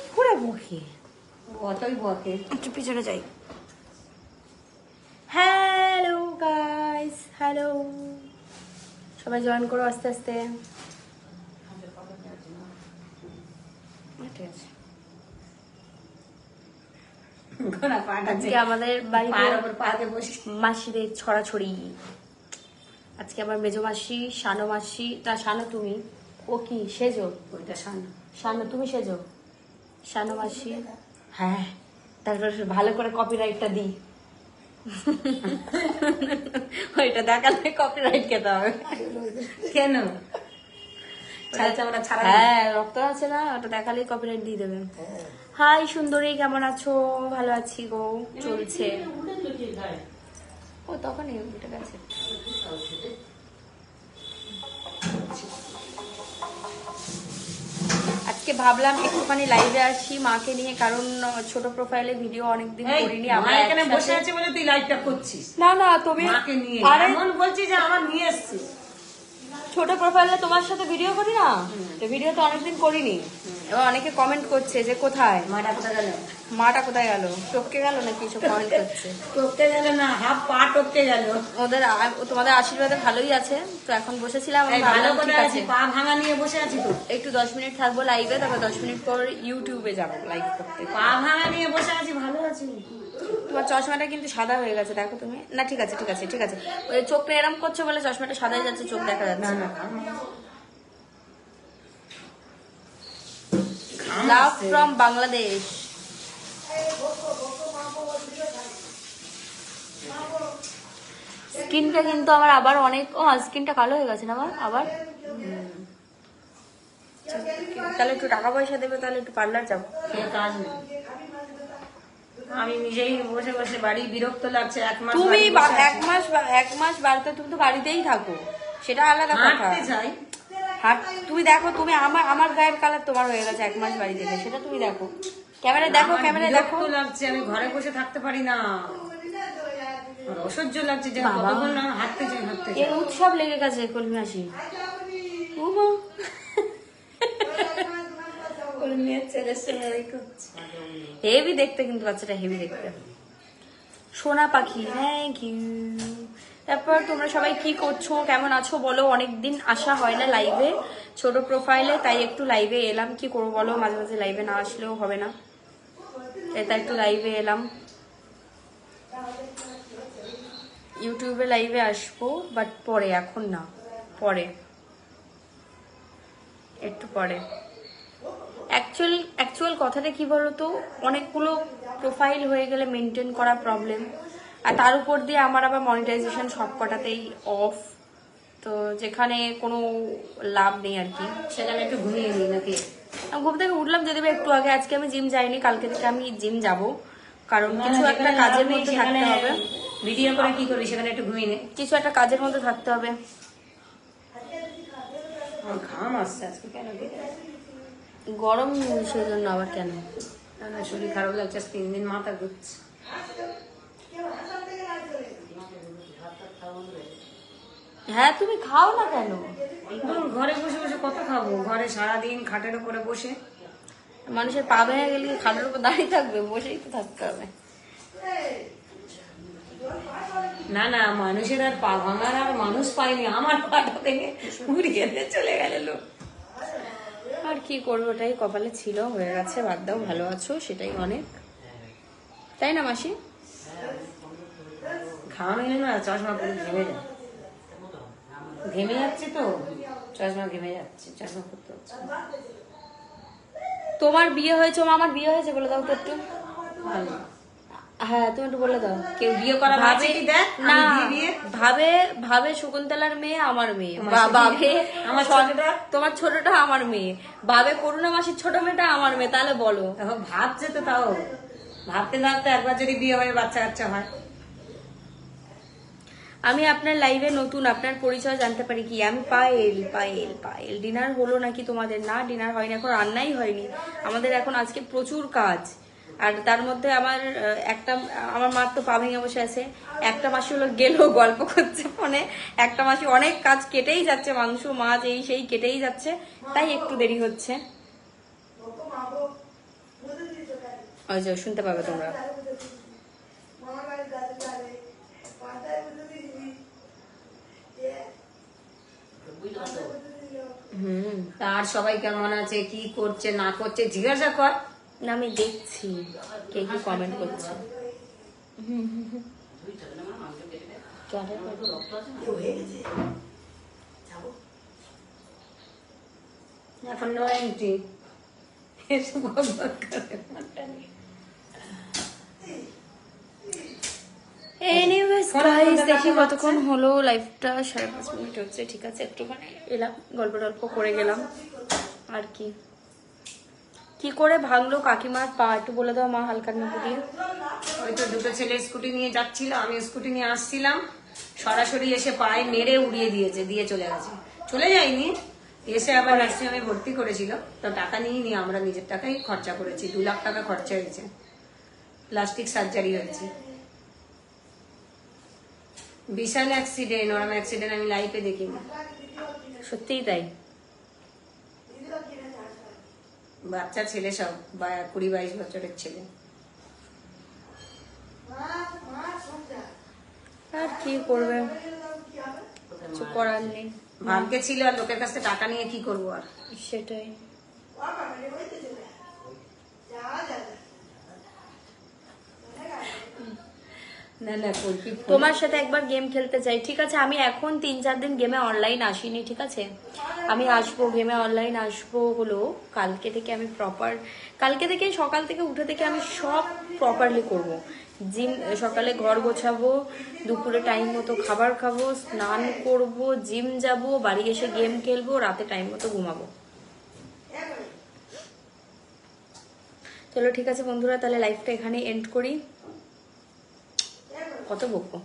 কি করে বকে? অতই বকে। একটু পিছনে যাই। হ্যালো গাইস, হ্যালো, সবাই জয়েন করো আস্তে আস্তে। ঠিক আছে। আজকে আমাদের বাড়িতে মাসিদের ছড়াছড়ি। আজকে আমার মেজো মাসি, শানো মাসি, তা শানো তুমি, ও কি সেজো? ওইটা শানো। শানো তুমি সেজো, শানো মাসি। হ্যাঁ, তারপর ভালো করে কপিরাইটটা দিই। ওইটা দেখালে কপিরাইট খেতে হবে। কেন? হ্যাঁ, রক্ত আছে না, ওটা দেখালেই কপিরাইট দিয়ে দেবে। হাই সুন্দরী, কেমন আছো? ভালো আছি গো, চলছে। ও তখনই উঠে গেছে। আজকে ভাবলাম একটুখানি লাইভে আসি মাকে নিয়ে, কারণ ছোট প্রোফাইলে ভিডিও অনেকদিন করিনি। আমরা এখানে বসে আছি বলে তুই লাইভটা করছিস? না না, তুমি মাকে নিয়ে এমন বলছিস যে আমার নিয়ে এসেছিস। ছোট প্রোফাইলে তোমার সাথে ভিডিও করি না, তো ভিডিও তো অনেকদিন করিনি। এবার অনেকে কমেন্ট করছে যে কোথায় মাটা কোথায় গেল, মাটা কোথায় গেল, টপকে গেল নাকি, সব কমেন্ট করছে। টপকে গেল না, হাফ পা টপকে গেল। ওদের তোমাদের আশীর্বাদে ভালোই আছে। তো এখন বসেছিলাম, ভালো করে আছি, পা ভাঙা নিয়ে বসে আছি। তো একটু 10 মিনিট থাকবো লাইভে, তারপর 10 মিনিট পর ইউটিউবে যাবো লাইভ করতে। পা ভাঙা নিয়ে বসে আছি, ভালো আছি। তোমার চশমাটা কিন্তু সাদা হয়ে গেছে, দেখো তুমি। না ঠিক আছে ঠিক আছে ঠিক আছে, ওই চোখটা এরম করছো বলে চশমাটা সাদা হয়ে যাচ্ছে, চোখ দেখা যাচ্ছে না। Love from Bangladesh. স্কিনটা কিন্তু আমার আবার অনেক, স্কিনটা কালো হয়ে গেছে না আমার আবার। তাহলে একটু টাকা পয়সা দেবে, তাহলে একটু পার্লার যাবো। কাজ নেই, আমি নিজেই বসে বসে বাড়ি, বিরক্ত লাগছে। তুমি এক মাস বাড়িতে, তুমি তো বাড়িতেই থাকো, সেটা আলাদা কথা। তুমি দেখো, তুমি আমার গায়ের কালার তোমার হয়ে গেছে 1 মাস বাড়ি থেকে, সেটা তুমি দেখো। ক্যামেরায় দেখো, ক্যামেরায় দেখো। লাগছে, আমি ঘরে বসে থাকতে পারি না, অসহ্য লাগছে। যে কতক্ষণ না হাঁটতে চাই, হাঁটতে চাই। এর উৎসব লেগে গেছে কলমি মাসি। হেভি দেখতে, কিন্তু বাচ্চাটা হেভি দেখতে। সোনা পাখি, থ্যাংক ইউ। তারপর তোমরা সবাই কি করছো, কেমন আছো বলো? অনেকদিন আসা হয় না লাইভে, ছোট প্রোফাইলে, তাই একটু লাইভে এলাম। কি করবো বলো, মাঝে মাঝে লাইভে না আসলেও হবে না, তাই একটু লাইভে এলাম। ইউটিউবে লাইভে আসবো, বাট পরে, এখন না, পরে, একটু পরে। অ্যাকচুয়াল কথাটা কি বলতো, অনেকগুলো প্রোফাইল হয়ে গেলে মেনটেন করা প্রবলেম, আর তার উপর দিয়ে আমার আবার মনিটাইজেশন সব কটাতেই অফ, তো যেখানে কোনো লাভ নেই আর কি। সেখানে একটু ঘুমিয়ে নিই নাকি? ঘুম থেকে উঠলাম যদি একটু আগে। আজকে আমি জিম যাইনি, কালকে থেকে আমি জিম যাব, কারণ কিছু একটা কাজের মধ্যে থাকতে হবে। ভিডিও করে কি করি, সেখানে একটু ঘুমিয়ে নে। কিছু একটা কাজের মধ্যে থাকতে হবে। ঘাম আসছে আজকে, কেন গরম, সেই জন্য আবার কেন? না, শরীর খারাপ লাগছে, 3 দিন মাথা ঘুরছে। হ্যাঁ, তুমি খাও না কেন? ঘরে বসে বসে কত খাবো, ঘরে সারাদিন খাটের উপরে বসে। মানুষের পা ভেঙে গেলে খাটের উপর দাঁড়িয়ে থাকবে? বসেই তো থাকতে হবে। না না, মানুষের আর পা ভাঙার আর মানুষ পাইনি, আমার পাটা ভেঙে ঘুরিয়ে দিয়ে চলে গেল লোক। আর কি করবো, ওটাই কপালে ছিল, হয়ে গেছে, বাদ দাও। ভালো আছো, সেটাই অনেক, তাই না মাসি? ঘাম এলে না, চশমা পুরো ঘেমে যায়, ঘেমে যাচ্ছে তো, চশমা ঘেমে যাচ্ছে, চশমা পরতে হচ্ছে। তোমার বিয়ে হয়েছে, আমার বিয়ে হয়েছে বলে দাও তো একটু। হ্যাঁ, তুমি একটু বলে দাও। কেউ বিয়ে করা ভাবে না, ভাবে শকুন্তলার মেয়ে আমার মেয়ে, ভাবে তোমার ছোটটা আমার মেয়ে, ভাবে করুণা মাসির ছোট মেয়েটা আমার মেয়ে, তাহলে বলো। ভাবছে তো, তাও ভাবতে ভাবতে একবার যদি বিয়ে হয়ে বাচ্চা কাচ্চা হয়। আমি আপনার লাইভে নতুন, আপনার পরিচয় জানতে পারি কি? আমি পায়েল পায়েল পায়েল। ডিনার হলো নাকি তোমাদের? না, ডিনার হয়নি, এখন রান্নাই হয়নি আমাদের। এখন আজকে প্রচুর কাজ, আর তার মধ্যে আমার মা তো পা ভেঙে বসে আছে। একটা মাসি হলো গেলেও গল্প করছে ফোনে, একটা মাসি অনেক কাজ কেটেই যাচ্ছে, মাংস মাছ এই সেই কেটেই যাচ্ছে, তাই একটু দেরি হচ্ছে। ওই যে শুনতে পাবে তোমরা। হুম। তার সবাই কেমন আছে, কি করছে না করছে জিজ্ঞাসা কর। না আমি দেখছি কে কি কমেন্ট করছে। এখন 90 এসব বকবক করে। এনিওয়েজ ফোন গাইস করতে দেখি কাকে কতক্ষণ হলো, লাইভটা 5.5 মিনিট হচ্ছে, ঠিক আছে একটুখানি এলাম গল্প টল্প করে গেলাম আর কি। কি করে ভাঙলো কাকিমার পা একটু বলে দাও মা, হালকার মধ্যে দিয়ে। ওই তো দুটো ছেলে স্কুটি নিয়ে যাচ্ছিল, আমি স্কুটি নিয়ে আসছিলাম, সরাসরি এসে পায়ে মেরে উড়িয়ে দিয়েছে, দিয়ে চলে গেছে। চলে যায়নি, এসে আবার নার্সিংহোমে ভর্তি করেছিল, তো টাকা নিয়ে নিয়ে আমরা নিজের টাকাই খরচা করেছি, 2 লাখ টাকা খরচা হয়েছে, প্লাস্টিক সার্জারি হয়েছে। বিশাল অ্যাক্সিডেন্ট, ওরম অ্যাক্সিডেন্ট আমি লাইফে দেখিনি। সত্যিই তাই। বাচ্চা ছেলে সব 20-22 বছরের ছেলে। আর কি করবে, কিছু করার নেই। ভাগ্যে ছিল, আর লোকের কাছ থেকে টাকা নিয়ে কি করবো আর। সেটাই। না না কল্পি তোমার সাথে একবার গেম খেলতে চাই, ঠিক আছে আমি এখন 3-4 দিন গেমে অনলাইন আসিনি, ঠিক আছে আমি আসবো, গেমে অনলাইন আসবো হলো কালকে থেকে। আমি প্রপার কালকে থেকে সকাল থেকে উঠে থেকে আমি সব প্রপারলি করব। জিম, সকালে ঘর গোছাবো, দুপুরে টাইম মতো খাবার খাবো, স্নান করব, জিম যাব, বাড়ি এসে গেম খেলবো, রাতে টাইম মতো ঘুমাবো। চলো ঠিক আছে বন্ধুরা, তাহলে লাইফটা এখানে এন্ড করি। কত বকবো।